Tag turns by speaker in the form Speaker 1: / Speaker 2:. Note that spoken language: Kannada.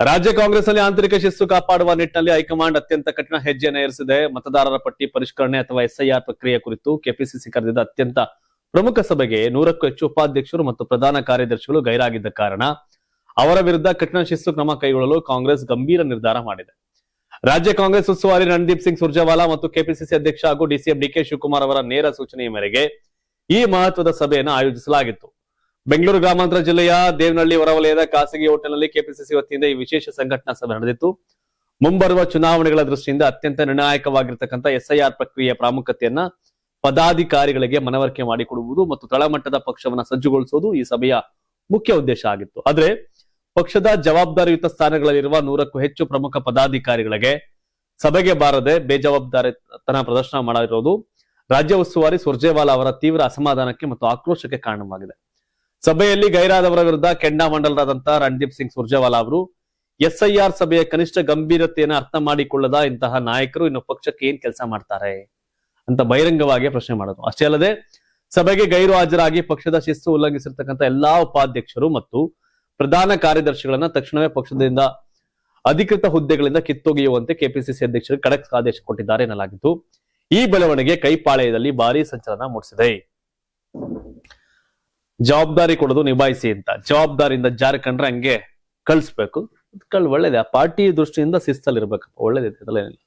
Speaker 1: ರಾಜ್ಯ ಕಾಂಗ್ರೆಸ್ನಲ್ಲಿ ಆಂತರಿಕ ಶಿಸ್ತು ಕಾಪಾಡುವ ನಿಟ್ಟಿನಲ್ಲಿ ಹೈಕಮಾಂಡ್ ಅತ್ಯಂತ ಕಠಿಣ ಹೆಜ್ಜೆಯನ್ನು ಏರಿಸಿದೆ. ಮತದಾರರ ಪಟ್ಟಿ ಪರಿಷ್ಕರಣೆ ಅಥವಾ ಎಸ್ಐಆರ್ ಪ್ರಕ್ರಿಯೆ ಕುರಿತು ಕೆಪಿಸಿಸಿ ಕರೆದಿದ್ದ ಅತ್ಯಂತ ಪ್ರಮುಖ ಸಭೆಗೆ 100ಕ್ಕೂ ಹೆಚ್ಚು ಉಪಾಧ್ಯಕ್ಷರು ಮತ್ತು ಪ್ರಧಾನ ಕಾರ್ಯದರ್ಶಿಗಳು ಗೈರಾಗಿದ್ದ ಕಾರಣ ಅವರ ವಿರುದ್ಧ ಕಠಿಣ ಶಿಸ್ತು ಕ್ರಮ ಕೈಗೊಳ್ಳಲು ಕಾಂಗ್ರೆಸ್ ಗಂಭೀರ ನಿರ್ಧಾರ ಮಾಡಿದೆ. ರಾಜ್ಯ ಕಾಂಗ್ರೆಸ್ ಉಸ್ತುವಾರಿ ರಣದೀಪ್ ಸಿಂಗ್ ಸುರ್ಜೇವಾಲಾ ಮತ್ತು ಕೆಪಿಸಿಸಿ ಅಧ್ಯಕ್ಷ ಹಾಗೂ ಡಿಸಿಎಂ ಡಿಕೆ ಶಿವಕುಮಾರ್ ಅವರ ನೇರ ಸೂಚನೆಯ ಮೇರೆಗೆ ಈ ಮಹತ್ವದ ಸಭೆಯನ್ನು ಆಯೋಜಿಸಲಾಗಿತ್ತು. ಬೆಂಗಳೂರು ಗ್ರಾಮಾಂತರ ಜಿಲ್ಲೆಯ ದೇವನಹಳ್ಳಿ ಹೊರವಲಯದ ಖಾಸಗಿ ಹೋಟೆಲ್ನಲ್ಲಿ ಕೆಪಿಸಿಸಿ ವತಿಯಿಂದ ಈ ವಿಶೇಷ ಸಂಘಟನಾ ಸಭೆ ನಡೆದಿತ್ತು. ಮುಂಬರುವ ಚುನಾವಣೆಗಳ ದೃಷ್ಟಿಯಿಂದ ಅತ್ಯಂತ ನಿರ್ಣಾಯಕವಾಗಿರ್ತಕ್ಕಂಥ ಎಸ್ಐಆರ್ ಪ್ರಕ್ರಿಯೆಯ ಪ್ರಾಮುಖ್ಯತೆಯನ್ನ ಪದಾಧಿಕಾರಿಗಳಿಗೆ ಮನವರಿಕೆ ಮಾಡಿಕೊಡುವುದು ಮತ್ತು ತಳಮಟ್ಟದ ಪಕ್ಷವನ್ನ ಸಜ್ಜುಗೊಳಿಸುವುದು ಈ ಸಭೆಯ ಮುಖ್ಯ ಉದ್ದೇಶ ಆಗಿತ್ತು. ಆದ್ರೆ ಪಕ್ಷದ ಜವಾಬ್ದಾರಿಯುತ ಸ್ಥಾನಗಳಲ್ಲಿರುವ 100ಕ್ಕೂ ಹೆಚ್ಚು ಪ್ರಮುಖ ಪದಾಧಿಕಾರಿಗಳಿಗೆ ಸಭೆಗೆ ಬಾರದೆ ಬೇಜವಾಬ್ದಾರಿತನ ಪ್ರದರ್ಶನ ಮಾಡಿರೋದು ರಾಜ್ಯ ಉಸ್ತುವಾರಿ ಸುರ್ಜೇವಾಲಾ ಅವರ ತೀವ್ರ ಅಸಮಾಧಾನಕ್ಕೆ ಮತ್ತು ಆಕ್ರೋಶಕ್ಕೆ ಕಾರಣವಾಗಿದೆ. ಸಭೆಯಲ್ಲಿ ಗೈರಾದವರ ವಿರುದ್ಧ ಕೆಂಡಾಮಂಡಲರಾದಂತಹ ರಣದೀಪ್ ಸಿಂಗ್ ಸುರ್ಜೇವಾಲಾ ಅವರು ಎಸ್ಐಆರ್ ಸಭೆಯ ಕನಿಷ್ಠ ಗಂಭೀರತೆಯನ್ನು ಅರ್ಥ ಮಾಡಿಕೊಳ್ಳದ ಇಂತಹ ನಾಯಕರು ಇನ್ನು ಪಕ್ಷಕ್ಕೆ ಏನ್ ಕೆಲಸ ಮಾಡ್ತಾರೆ ಅಂತ ಬಹಿರಂಗವಾಗಿ ಪ್ರಶ್ನೆ ಮಾಡೋದು. ಅಷ್ಟೇ ಅಲ್ಲದೆ ಸಭೆಗೆ ಗೈರು ಹಾಜರಾಗಿ ಪಕ್ಷದ ಶಿಸ್ತು ಉಲ್ಲಂಘಿಸಿರ್ತಕ್ಕಂಥ ಎಲ್ಲಾ ಉಪಾಧ್ಯಕ್ಷರು ಮತ್ತು ಪ್ರಧಾನ ಕಾರ್ಯದರ್ಶಿಗಳನ್ನ ತಕ್ಷಣವೇ ಪಕ್ಷದಿಂದ ಅಧಿಕೃತ ಹುದ್ದೆಗಳಿಂದ ಕಿತ್ತೊಗೆಯುವಂತೆ ಕೆಪಿಸಿಸಿ ಅಧ್ಯಕ್ಷರು ಖಡಕ್ ಆದೇಶ ಕೊಟ್ಟಿದ್ದಾರೆ ಎನ್ನಲಾಗಿತ್ತು. ಈ ಬೆಳವಣಿಗೆ ಕೈಪಾಳ್ಯದಲ್ಲಿ ಭಾರೀ ಸಂಚಲನ ಮೂಡಿಸಿದೆ. ಜವಾಬ್ದಾರಿ ಕೊಡೋದು ನಿಭಾಯಿಸಿ ಅಂತ, ಜವಾಬ್ದಾರಿಯಿಂದ ಜಾರಿಕೊಂಡ್ರೆ ಹಂಗೆ ಕಳಿಸ್ಬೇಕು. ಒಳ್ಳೇದೇ, ಆ ಪಾರ್ಟಿ ದೃಷ್ಟಿಯಿಂದ ಶಿಸ್ತಲ್ಲಿ ಇರ್ಬೇಕಪ್ಪ, ಒಳ್ಳೇದಿದೆ, ಅದಲ್ಲೇನಿಲ್ಲ.